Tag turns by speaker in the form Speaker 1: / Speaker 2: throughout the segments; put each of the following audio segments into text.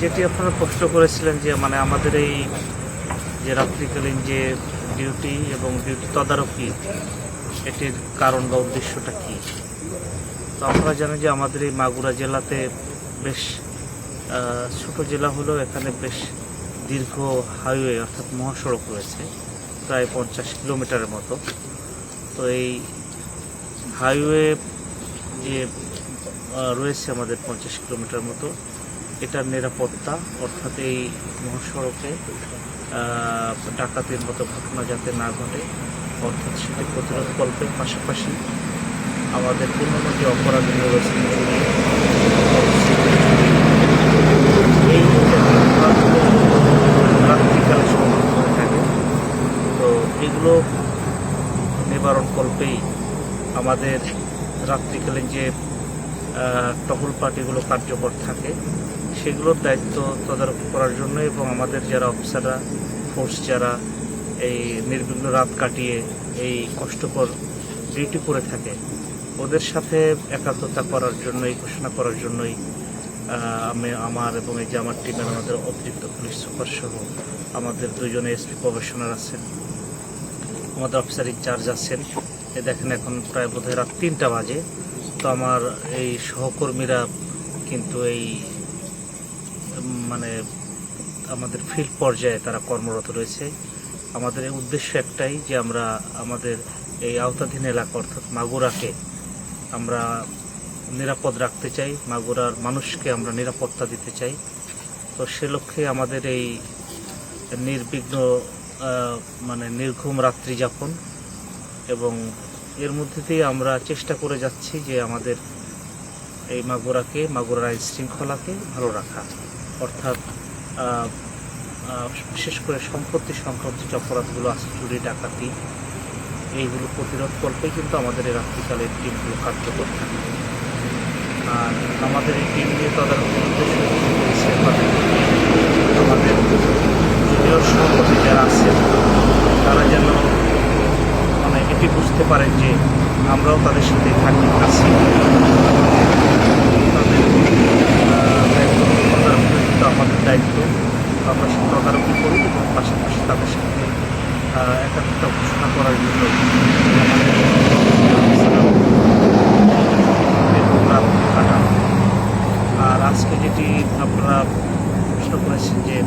Speaker 1: যেটি আপনারা প্রশ্ন করেছিলেন যে মানে আমাদের এই যে রাত্রিকালীন যে ডিউটি এবং ডিউটি তদারকি এটির কারণ বা উদ্দেশ্যটা কী। তো আপনারা জানেন যে আমাদের এই মাগুরা জেলাতে বেশ ছোট জেলা হলেও এখানে বেশ দীর্ঘ হাইওয়ে অর্থাৎ মহাসড়ক রয়েছে প্রায় 50 কিলোমিটারের মতো। তো এই হাইওয়ে যে রয়েছে আমাদের 50 কিলোমিটার মতো, এটার নিরাপত্তা অর্থাৎ এই মহাসড়কে ডাকাতির মতো ঘটনা যাতে না ঘটে অর্থাৎ সেটি প্রতিরোধ কল্পের পাশাপাশি আমাদের অন্যান্য যে অপরাধগুলো রয়েছে এই রাত্রিকালে সংঘটিত হয়ে থাকে। তো এগুলো নিবারণ কল্পেই আমাদের রাত্রিকালীন যে টহল পার্টিগুলো কার্যকর থাকে সেগুলোর দায়িত্ব তদারকি করার জন্য এবং আমাদের যারা অফিসাররা ফোর্স যারা এই নির্বিঘ্ন রাত কাটিয়ে এই কষ্টকর ডিউটি করে থাকে ওদের সাথে একাত্মতা করার জন্য এই ঘোষণা করার জন্যই আমি আমার এবং এই যে আমার টিমের আমাদের অতিরিক্ত পুলিশ সুপার সহ আমাদের দুজনে এসপি প্রবেশনার আছেন, আমাদের অফিসার ইনচার্জ আছেন। এ দেখেন এখন প্রায় বোধহয় রাত 3টা বাজে। তো আমার এই সহকর্মীরা কিন্তু এই মানে আমাদের ফিল্ড পর্যায়ে তারা কর্মরত রয়েছে। আমাদের এই উদ্দেশ্য একটাই যে আমরা আমাদের এই আওতাধীন এলাকা অর্থাৎ মাগুরাকে আমরা নিরাপদ রাখতে চাই, মাগুরার মানুষকে আমরা নিরাপত্তা দিতে চাই। তো সে লক্ষ্যে আমাদের এই নির্বিঘ্ন মানে নির্ঘুম রাত্রি যাপন এবং এর মধ্যে দিয়ে আমরা চেষ্টা করে যাচ্ছি যে আমাদের এই মাগুরার আইন শৃঙ্খলাকে ভালো রাখা, অর্থাৎ বিশেষ করে সম্পত্তি সংক্রান্ত যে অপরাধগুলো আছে চুরি ডাকাতি এইগুলো প্রতিরোধ কল্পে কিন্তু আমাদের এই রাত্রিকালের টিমগুলো কার্যকর থাকে। আর আমাদের এই টিম নিয়ে তদারকি উদ্দেশ্য হচ্ছে আমাদের জুনিয়র সহকর্মী যারা আছেন তারা যেন মানে এটি বুঝতে পারেন যে আমরাও তাদের সাথে থাকি আছি, তাদের দায়িত্ব তদারকি কিন্তু আমাদের দায়িত্ব, আমরা সে তদারকি করি এবং পাশাপাশি তাদের সাথে একাত্মতা ঘোষণা করার জন্য কাটানো। আর আজকে যেটি আপনারা প্রশ্ন করেছেন যে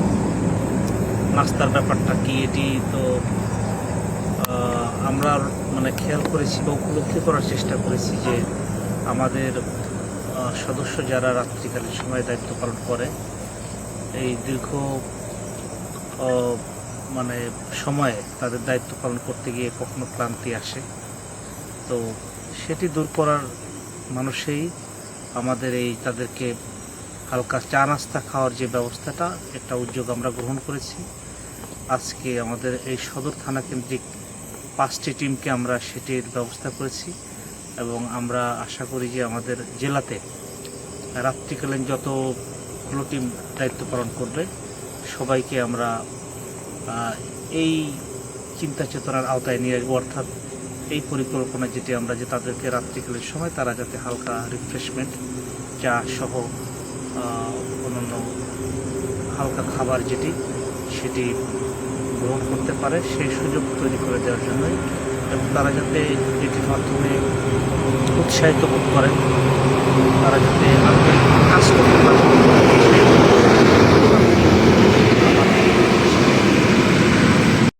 Speaker 1: নাস্তার ব্যাপারটা কি, এটি তো আমরা মানে খেয়াল করেছি বা উপলব্ধি করার চেষ্টা করেছি যে আমাদের সদস্য যারা রাত্রিকালীন সময় দায়িত্ব পালন করে এই দীর্ঘ মানে সময়ে তাদের দায়িত্ব পালন করতে গিয়ে কখনো ক্লান্তি আসে। তো সেটি দূর করার মানুষেই আমাদের এই তাদেরকে হালকা চা নাস্তা খাওয়ার যে ব্যবস্থাটা একটা উদ্যোগ আমরা গ্রহণ করেছি। আজকে আমাদের এই সদর থানা কেন্দ্রিক 5টি টিমকে আমরা সেটির ব্যবস্থা করেছি এবং আমরা আশা করি যে আমাদের জেলাতে রাত্রিকালীন যতগুলো টিম দায়িত্ব পালন করবে সবাইকে আমরা এই চিন্তা চেতনার আওতায় নিয়ে আসবো, অর্থাৎ এই পরিকল্পনা যেটি আমরা যে তাদেরকে রাত্রিকালীন সময় তারা যাতে হালকা রিফ্রেশমেন্ট চা সহ অন্যান্য হালকা খাবার যেটি সেটি গ্রহণ করতে পারে সেই সুযোগ তৈরি করে দেওয়ার জন্যই এবং তারা যাতে এটির মাধ্যমে উৎসাহিত বোধ করেন, তারা যাতে কাজ করতে পারে